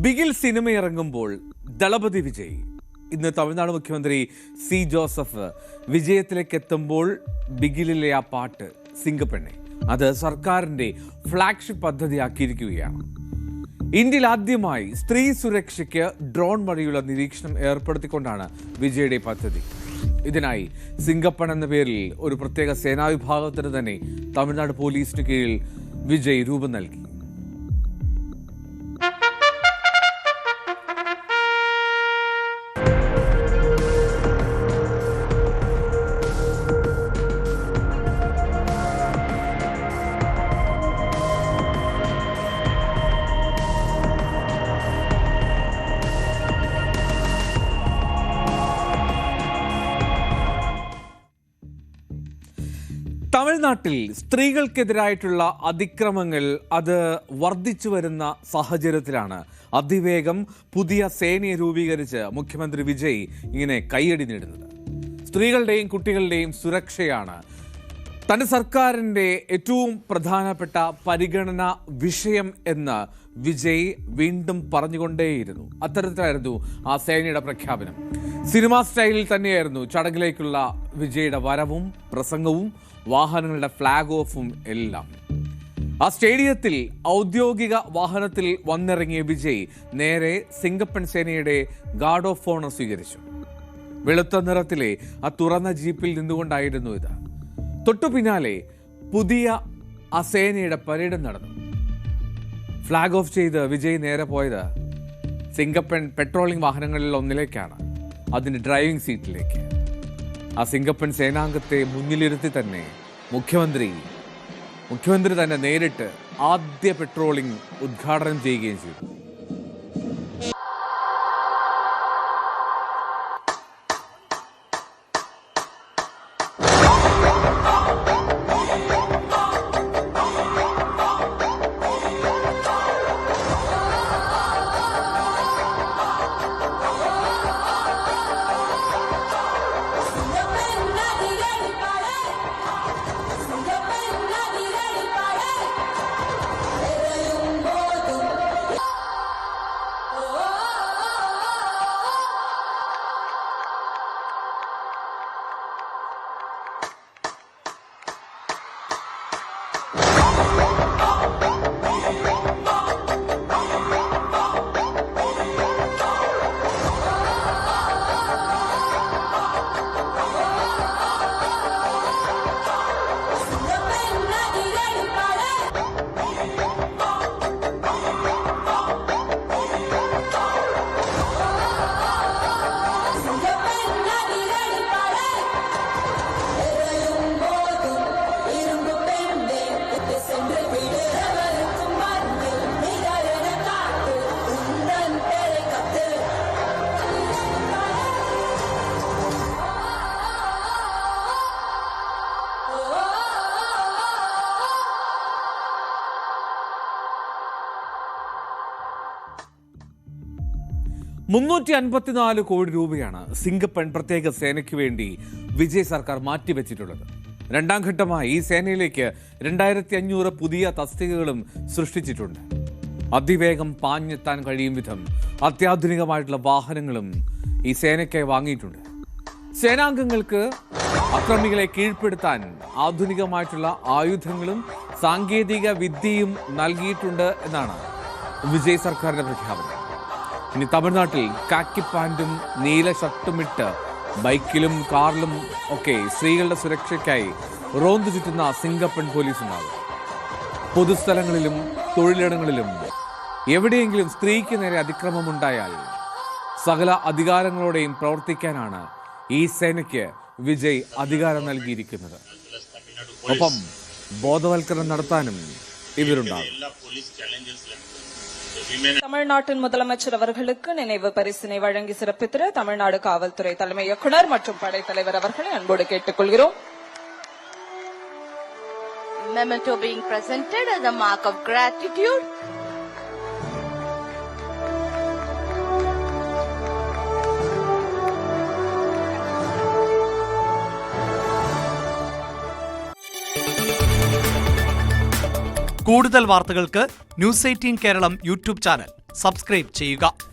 Bigil cinema ഇറങ്ങുമ്പോൾ ദളപതി വിജയ് ഇന്ന് തമിഴ്നാട് മുഖ്യമന്ത്രി സി ജോസഫ് വിജയത്തിലേക്ക് എത്തുമ്പോൾ ബിഗിലിലെ ആ പാട്ട് സിംഗപ്പെണ്ണെ അത് സർക്കാരിന്റെ ഫ്ലാഗ്ഷിപ്പ് പദ്ധതിയാക്കിയിരിക്കുകയാണ്. ഇന്ത്യയിൽ ആദ്യമായി സ്ത്രീ സുരക്ഷയ്ക്ക് ഡ്രോൺ വഴിയുള്ള നിരീക്ഷണം ഏർപ്പെടുത്തിക്കൊണ്ടാണ് വിജയുടെ പദ്ധതി. ഇതിനായി സിംഗപ്പൺ എന്ന പേരിൽ ഒരു പ്രത്യേക സേനാവിഭാഗത്തിന് തന്നെ തമിഴ്നാട് പോലീസിന് കീഴിൽ വിജയ് രൂപം നൽകി. തമിഴ്നാട്ടിൽ സ്ത്രീകൾക്കെതിരായിട്ടുള്ള അതിക്രമങ്ങൾ അത് വർദ്ധിച്ചു വരുന്ന സാഹചര്യത്തിലാണ് അതിവേഗം പുതിയ സേനയെ രൂപീകരിച്ച് മുഖ്യമന്ത്രി വിജയ് ഇങ്ങനെ കൈയടി നേടുന്നത്. സ്ത്രീകളുടെയും കുട്ടികളുടെയും സുരക്ഷയാണ് തന്റെ സർക്കാരിൻ്റെ ഏറ്റവും പ്രധാനപ്പെട്ട പരിഗണന വിഷയം എന്ന് വിജയ് വീണ്ടും പറഞ്ഞുകൊണ്ടേയിരുന്നു. അത്തരത്തിലായിരുന്നു ആ സേനയുടെ പ്രഖ്യാപനം. സിനിമാ സ്റ്റൈലിൽ തന്നെയായിരുന്നു ചടങ്ങിലേക്കുള്ള വിജയുടെ വരവും പ്രസംഗവും വാഹനങ്ങളുടെ ഫ്ലാഗ് ഓഫും എല്ലാം. ആ സ്റ്റേഡിയത്തിൽ ഔദ്യോഗിക വാഹനത്തിൽ വന്നിറങ്ങിയ വിജയ് നേരെ സിംഗപ്പൺ സേനയുടെ ഗാർഡ് ഓഫ് ഓണർ സ്വീകരിച്ചു. വെളുത്ത നിറത്തിലെ ആ തുറന്ന ജീപ്പിൽ നിന്നുകൊണ്ടായിരുന്നു ഇത്. തൊട്ടു പിന്നാലെ പുതിയ ആ സേനയുടെ പരേഡ് നടന്നു. ഫ്ലാഗ് ഓഫ് ചെയ്ത് വിജയ് നേരെ പോയത് സിംഗപ്പൺ പെട്രോളിംഗ് വാഹനങ്ങളിൽ ഒന്നിലേക്കാണ്, അതിൻ്റെ ഡ്രൈവിംഗ് സീറ്റിലേക്ക്. ആ സിംഗപ്പൺ സേനാംഗത്തെ മുന്നിലിരുത്തി തന്നെ മുഖ്യമന്ത്രി തന്നെ നേരിട്ട് ആദ്യ പെട്രോളിംഗ് ഉദ്ഘാടനം ചെയ്യുകയും ചെയ്തു. $354 കോടി രൂപയാണ് സിംഗപ്പൺ പ്രത്യേക സേനയ്ക്ക് വേണ്ടി വിജയ് സർക്കാർ മാറ്റിവെച്ചിട്ടുള്ളത്. രണ്ടാം ഘട്ടമായി ഈ സേനയിലേക്ക് 2500 പുതിയ തസ്തികകളും സൃഷ്ടിച്ചിട്ടുണ്ട്. അതിവേഗം പാഞ്ഞെത്താൻ കഴിയും വിധം അത്യാധുനികമായിട്ടുള്ള വാഹനങ്ങളും ഈ സേനയ്ക്കായി വാങ്ങിയിട്ടുണ്ട്. സേനാംഗങ്ങൾക്ക് അക്രമികളെ കീഴ്പ്പെടുത്താൻ ആധുനികമായിട്ടുള്ള ആയുധങ്ങളും സാങ്കേതിക വിദ്യയും നൽകിയിട്ടുണ്ട് എന്നാണ് വിജയ് സർക്കാരിന്റെ പ്രഖ്യാപനം. ഇനി തമിഴ്നാട്ടിൽ കാക്കി പാൻറ്റും നീല ഷർട്ടുമിട്ട് ബൈക്കിലും കാറിലും ഒക്കെ സ്ത്രീകളുടെ സുരക്ഷയ്ക്കായി റോന്തു ചുറ്റുന്ന സിംഗപ്പൺ പോലീസ് ഉണ്ടാകും. പൊതുസ്ഥലങ്ങളിലും തൊഴിലിടങ്ങളിലും എവിടെയെങ്കിലും സ്ത്രീക്ക് നേരെ അതിക്രമമുണ്ടായാൽ സകല അധികാരങ്ങളോടെയും പ്രവർത്തിക്കാനാണ് ഈ സേനയ്ക്ക് വിജയ് അധികാരം നൽകിയിരിക്കുന്നത്. ഒപ്പം ബോധവൽക്കരണം നടത്താനും ഇവരുണ്ടാകും. தமிழ்நாட்டின் முதலமைச்சர் அவர்களுக்கு நினைவு பரிசினை வழங்கி சிறப்பித்த தமிழ்நாடு காவல்துறை தலைமை இயக்குனர் மற்றும் படைத்தலைவர் அவர்களை அன்போடு கேட்டுக்கொள்கிறோம். Memento being presented as a mark of gratitude. കൂടുതൽ വാർത്തകൾക്ക് news 18 Keralam YouTube channel subscribe ചെയ്യുക.